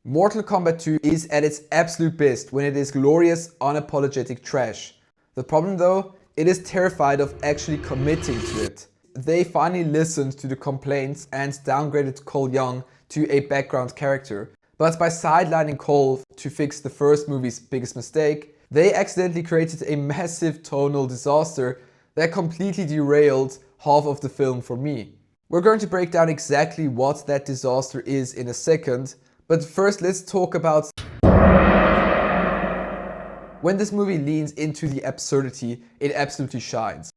Mortal Kombat 2 is at its absolute best when it is glorious, unapologetic trash. The problem though, it is terrified of actually committing to it. They finally listened to the complaints and downgraded Cole Young to a background character. But by sidelining Cole to fix the first movie's biggest mistake, they accidentally created a massive tonal disaster that completely derailed half of the film for me. We're going to break down exactly what that disaster is in a second, but first let's talk about when this movie leans into the absurdity, it absolutely shines.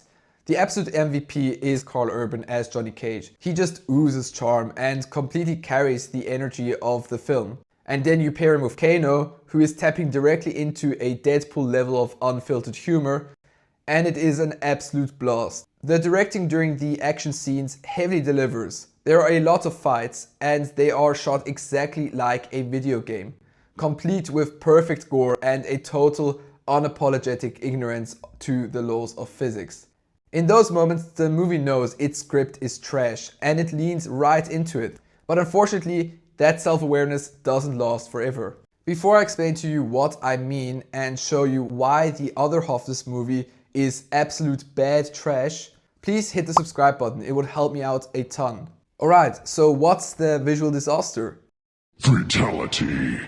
The absolute MVP is Karl Urban as Johnny Cage. He just oozes charm and completely carries the energy of the film. And then you pair him with Kano, who is tapping directly into a Deadpool level of unfiltered humor, and it is an absolute blast. The directing during the action scenes heavily delivers. There are a lot of fights and they are shot exactly like a video game, complete with perfect gore and a total unapologetic ignorance to the laws of physics. In those moments, the movie knows its script is trash and it leans right into it. But unfortunately, that self-awareness doesn't last forever. Before I explain to you what I mean and show you why the other half of this movie is absolute bad trash, please hit the subscribe button, it would help me out a ton. Alright, so what's the visual disaster? Fatality.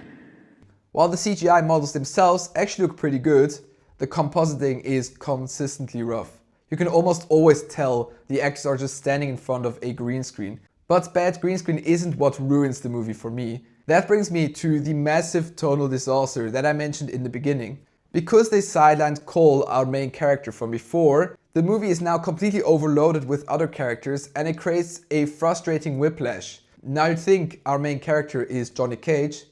While the CGI models themselves actually look pretty good, the compositing is consistently rough. You can almost always tell the actors are just standing in front of a green screen. But bad green screen isn't what ruins the movie for me. That brings me to the massive tonal disaster that I mentioned in the beginning. Because they sidelined Cole, our main character from before, the movie is now completely overloaded with other characters and it creates a frustrating whiplash. Now you'd think our main character is Johnny Cage,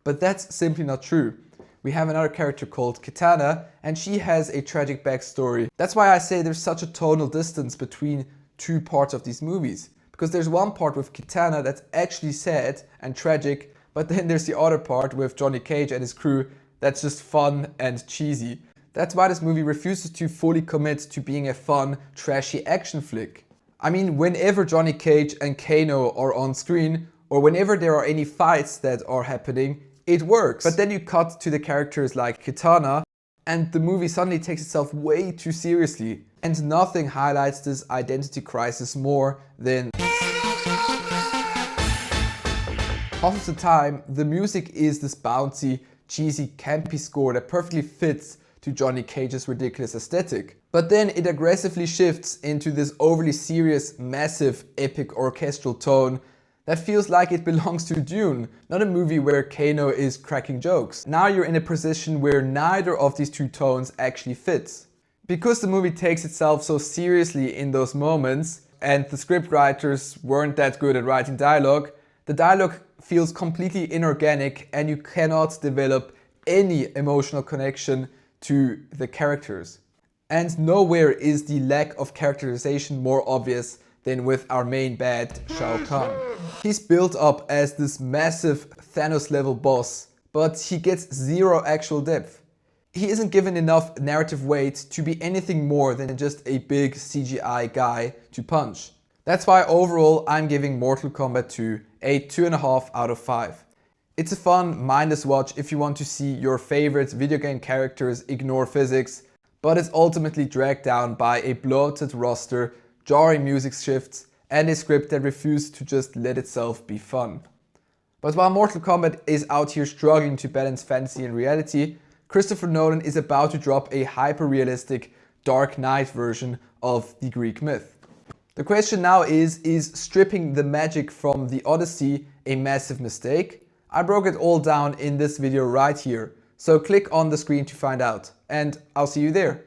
but that's simply not true. We have another character called Kitana and she has a tragic backstory. That's why I say there's such a tonal distance between two parts of these movies. Because there's one part with Kitana that's actually sad and tragic, but then there's the other part with Johnny Cage and his crew that's just fun and cheesy. That's why this movie refuses to fully commit to being a fun, trashy action flick. I mean, whenever Johnny Cage and Kano are on screen, or whenever there are any fights that are happening, it works. But then you cut to the characters like Kitana, and the movie suddenly takes itself way too seriously. And nothing highlights this identity crisis more than half of the time, the music is this bouncy, cheesy, campy score that perfectly fits to Johnny Cage's ridiculous aesthetic. But then it aggressively shifts into this overly serious, massive, epic orchestral tone that feels like it belongs to Dune, not a movie where Kano is cracking jokes. Now you're in a position where neither of these two tones actually fits. Because the movie takes itself so seriously in those moments, and the script writers weren't that good at writing dialogue, the dialogue feels completely inorganic and you cannot develop any emotional connection to the characters. And nowhere is the lack of characterization more obvious than with our main bad, Shao Kahn. He's built up as this massive Thanos level boss, but he gets zero actual depth. He isn't given enough narrative weight to be anything more than just a big CGI guy to punch. That's why overall I'm giving Mortal Kombat 2 a 2.5 out of 5. It's a fun, mindless watch if you want to see your favorite video game characters ignore physics, but it's ultimately dragged down by a bloated roster, jarring music shifts, and a script that refuses to just let itself be fun. But while Mortal Kombat is out here struggling to balance fantasy and reality, Christopher Nolan is about to drop a hyper-realistic Dark Knight version of the Greek myth. The question now is stripping the magic from the Odyssey a massive mistake? I broke it all down in this video right here, so click on the screen to find out, and I'll see you there.